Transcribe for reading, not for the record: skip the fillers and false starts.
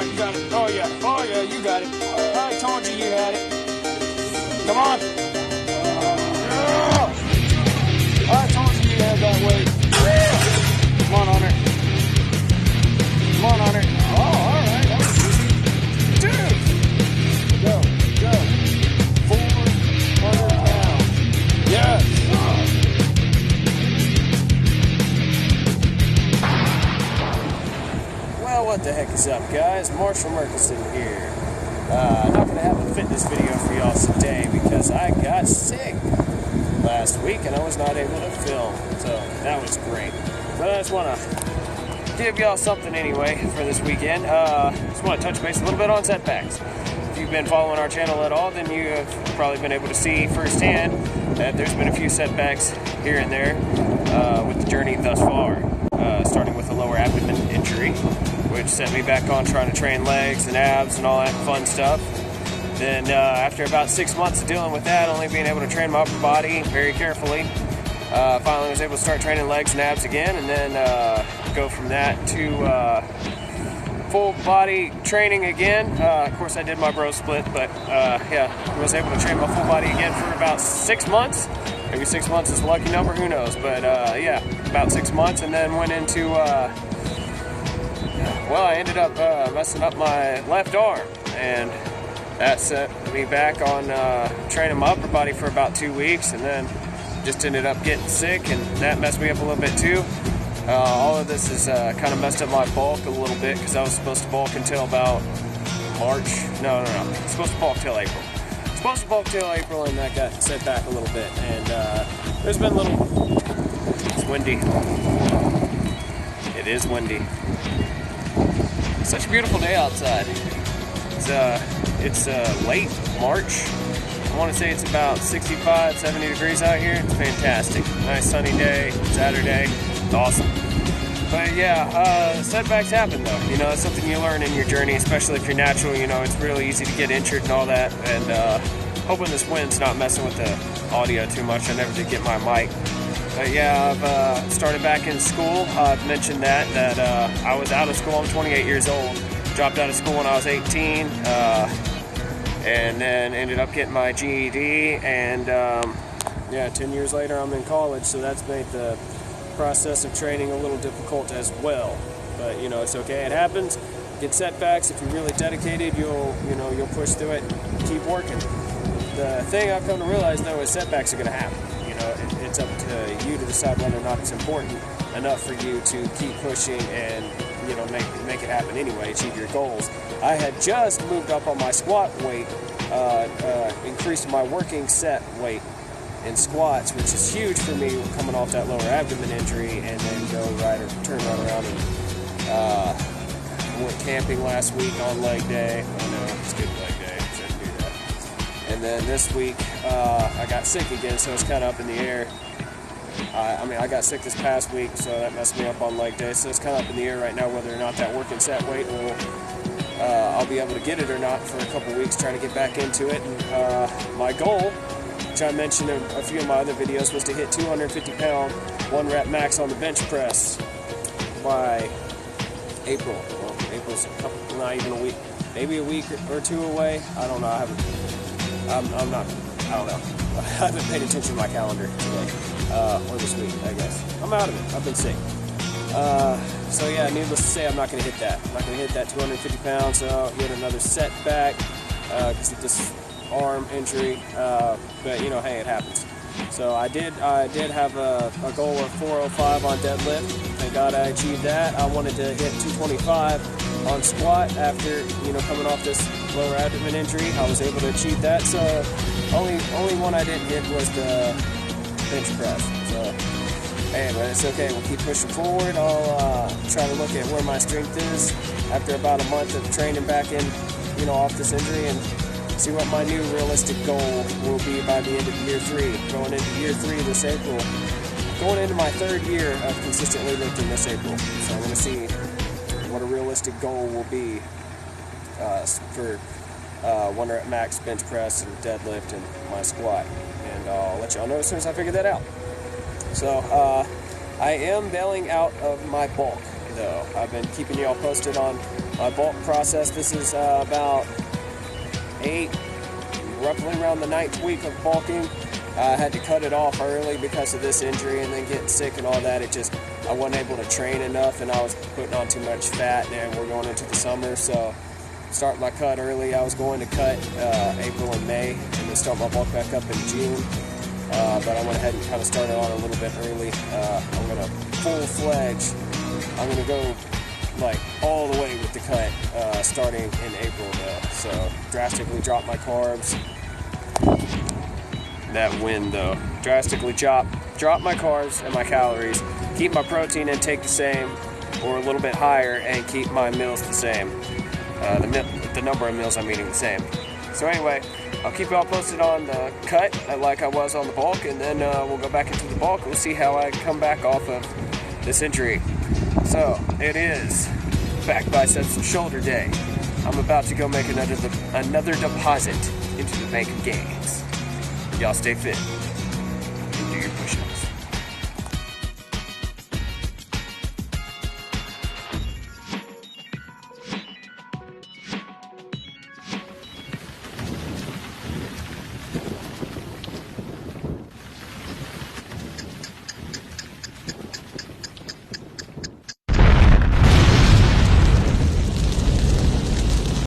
right, you got it. Oh yeah, you got it. I told you had it. Come on. Yeah. I told you had that weight. Come on, Hunter. Come on, Hunter. Oh, all right. That was easy. Dude. Go. 400 pounds. Yes. Well, what the heck is up, guys? Marshall Murkison here. I'm not going to have a fitness video for y'all today because I got sick last week and I was not able to film, so that was great. But I just want to give y'all something anyway for this weekend. Just want to touch base a little bit on setbacks. If you've been following our channel at all, then you have probably been able to see firsthand that there's been a few setbacks here and there with the journey thus far. Starting with a lower abdomen injury, which set me back on trying to train legs and abs and all that fun stuff. Then after about 6 months of dealing with that, only being able to train my upper body very carefully, finally was able to start training legs and abs again, and then go from that to full body training again. Of course I did my bro split, but yeah, was able to train my full body again for about 6 months. Maybe 6 months is a lucky number, who knows, but yeah, about 6 months, and then went into well, I ended up messing up my left arm, and that set me back on training my upper body for about 2 weeks, and then just ended up getting sick, and that messed me up a little bit too. All of this has kind of messed up my bulk a little bit, because I was supposed to bulk until about March. No. Supposed to bulk till April. Supposed to bulk till April, and that got set back a little bit. And there's been a little... It's windy. It is windy. It's such a beautiful day outside. It's late March. I want to say it's about 65, 70 degrees out here. It's fantastic. Nice sunny day, Saturday. It's awesome. But yeah, setbacks happen though. You know, it's something you learn in your journey, especially if you're natural. You know, it's really easy to get injured and all that. And hoping this wind's not messing with the audio too much. I never did get my mic. But yeah, I've started back in school. I've mentioned that I was out of school. I'm 28 years old. Dropped out of school when I was 18. And then ended up getting my GED. And yeah, 10 years later I'm in college. So that's made the process of training a little difficult as well, but you know, it's okay. It happens. Get setbacks. If you're really dedicated, you'll push through it, keep working. The thing I've come to realize though is setbacks are going to happen. You know, it's up to you to decide whether or not it's important enough for you to keep pushing and, you know, make it happen anyway, achieve your goals. I had just moved up on my squat weight, increased my working set weight in squats, which is huge for me coming off that lower abdomen injury, and then turn right around and went camping last week on leg day. I know, it's good leg day, shouldn't do that. And then this week, I got sick again, so it's kind of up in the air. I mean, I got sick this past week, so that messed me up on leg day, so it's kind of up in the air right now whether or not that working set weight will, I'll be able to get it or not for a couple weeks, trying to get back into it. And my goal, which I mentioned in a few of my other videos, was to hit 250 pound 1 rep max on the bench press by April. Well, April's not even a week, maybe a week or two away. I don't know. I don't know. I haven't paid attention to my calendar today, or this week, I guess. I'm out of it. I've been sick. So yeah, needless to say, I'm not going to hit that. I'm not going to hit that 250 pounds, so yet another setback because of this arm injury, but you know, hey, it happens. So I did have a goal of 405 on deadlift. Thank God I achieved that. I wanted to hit 225 on squat after, you know, coming off this lower abdomen injury. I was able to achieve that. So only one I didn't hit was the bench press. So hey, but it's okay. We'll keep pushing forward. I'll try to look at where my strength is after about a month of training back in, you know, off this injury, and see what my new realistic goal will be by the end of year 3. Going into year 3 this April. Going into my 3rd year of consistently lifting this April. So I'm going to see what a realistic goal will be for 1 rep max bench press and deadlift and my squat. And I'll let y'all know as soon as I figure that out. So I am bailing out of my bulk though. I've been keeping y'all posted on my bulk process. This is about roughly around the 9th week of bulking. I had to cut it off early because of this injury and then getting sick and all that. I wasn't able to train enough, and I was putting on too much fat, and we're going into the summer, so start my cut early. I was going to cut April and May and then start my bulk back up in June, but I went ahead and kind of started on a little bit early. I'm going to full-fledged, I'm going to go like all the way with the cut starting in April though, so drastically drop my carbs. That wind though, drastically drop my carbs and my calories, keep my protein intake the same or a little bit higher, and keep my meals the same. The number of meals I'm eating the same. So anyway, I'll keep y'all posted on the cut like I was on the bulk, and then we'll go back into the bulk. We'll see how I come back off of this injury. So it is back biceps and shoulder day. I'm about to go make another deposit into the bank of gains. Y'all stay fit and do your push-ups.